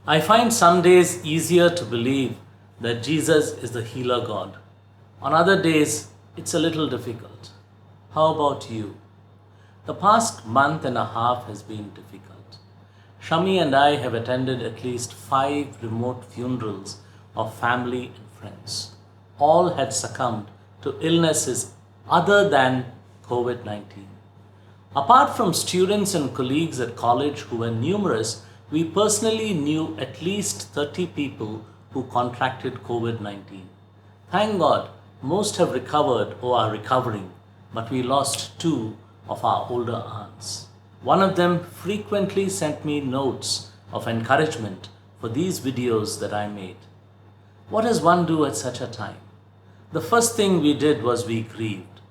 I find some days easier to believe that Jesus is the healer God. On other days, it's a little difficult. How about you? The past month and a half has been difficult. Shammi and I have attended at least 5 remote funerals of family and friends. All had succumbed to illnesses other than COVID-19. Apart from students and colleagues at college who were numerous, we personally knew at least 30 people who contracted COVID-19. Thank God, most have recovered or are recovering, but we lost 2 of our older aunts. One of them frequently sent me notes of encouragement for these videos that I made. What does one do at such a time? The first thing we did was we grieved.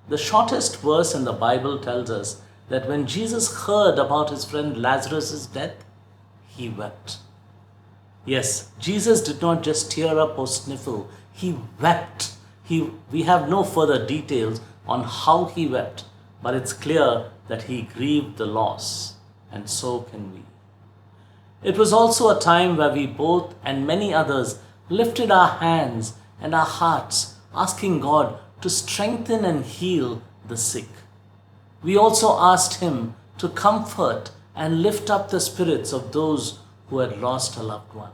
The shortest verse in the Bible tells us that when Jesus heard about his friend Lazarus' death, he wept. Yes, Jesus did not just tear up or sniffle, he wept. We have no further details on how he wept, but it's clear that he grieved the loss, and so can we. It was also a time where we both and many others lifted our hands and our hearts, asking God to strengthen and heal the sick. We also asked him to comfort and lift up the spirits of those who had lost a loved one.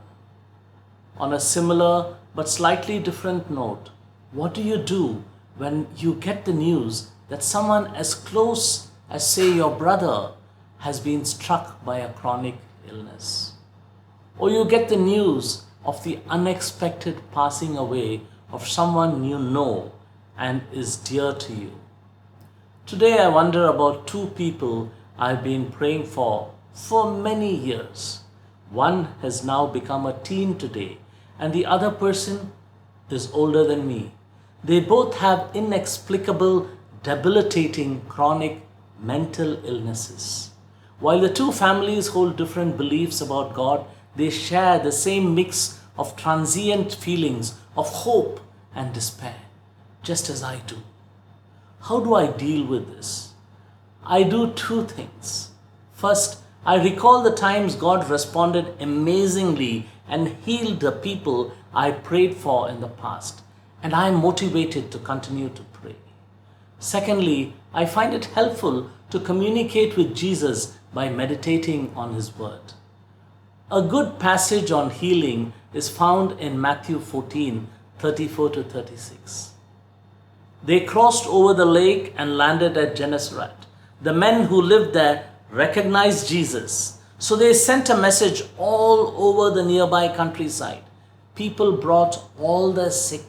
On a similar but slightly different note, what do you do when you get the news that someone as close as, say, your brother has been struck by a chronic illness? Or you get the news of the unexpected passing away of someone you know and is dear to you? Today I wonder about 2 people I've been praying for many years. One has now become a teen today, and the other person is older than me. They both have inexplicable, debilitating, chronic mental illnesses. While the 2 families hold different beliefs about God, they share the same mix of transient feelings of hope and despair, just as I do. How do I deal with this? I do 2 things. First, I recall the times God responded amazingly and healed the people I prayed for in the past, and I am motivated to continue to pray. Secondly, I find it helpful to communicate with Jesus by meditating on his word. A good passage on healing is found in Matthew 14:34-36. They crossed over the lake and landed at Gennesaret. The men who lived there recognized Jesus, so they sent a message all over the nearby countryside. People brought all their sick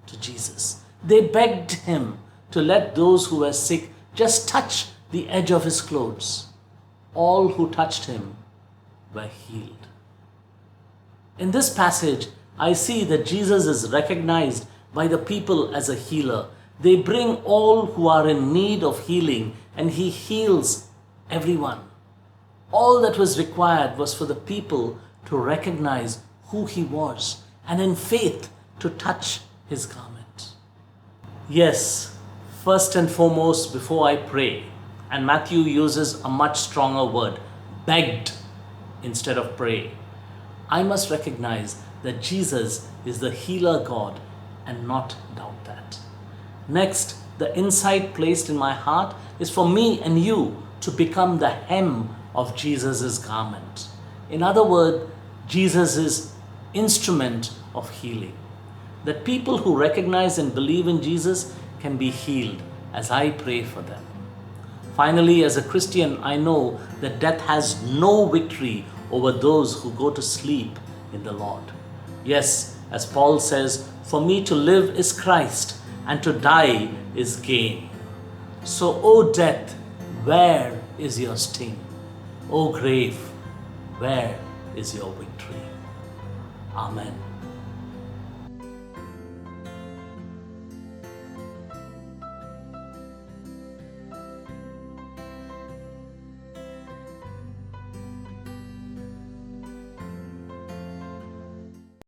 to Jesus. They begged him to let those who were sick just touch the edge of his clothes. All who touched him were healed. In this passage, I see that Jesus is recognized by the people as a healer. They bring all who are in need of healing, and he heals everyone. All that was required was for the people to recognize who he was and in faith to touch his garment. Yes, first and foremost, before I pray, and Matthew uses a much stronger word, begged instead of pray, I must recognize that Jesus is the healer God and not doubt that. Next, the insight placed in my heart is for me and you to become the hem of Jesus' garment. In other words, Jesus' instrument of healing. That people who recognize and believe in Jesus can be healed as I pray for them. Finally, as a Christian, I know that death has no victory over those who go to sleep in the Lord. Yes, as Paul says, for me to live is Christ, and to die is gain. So, O death, where is your sting? O grave, where is your victory? Amen.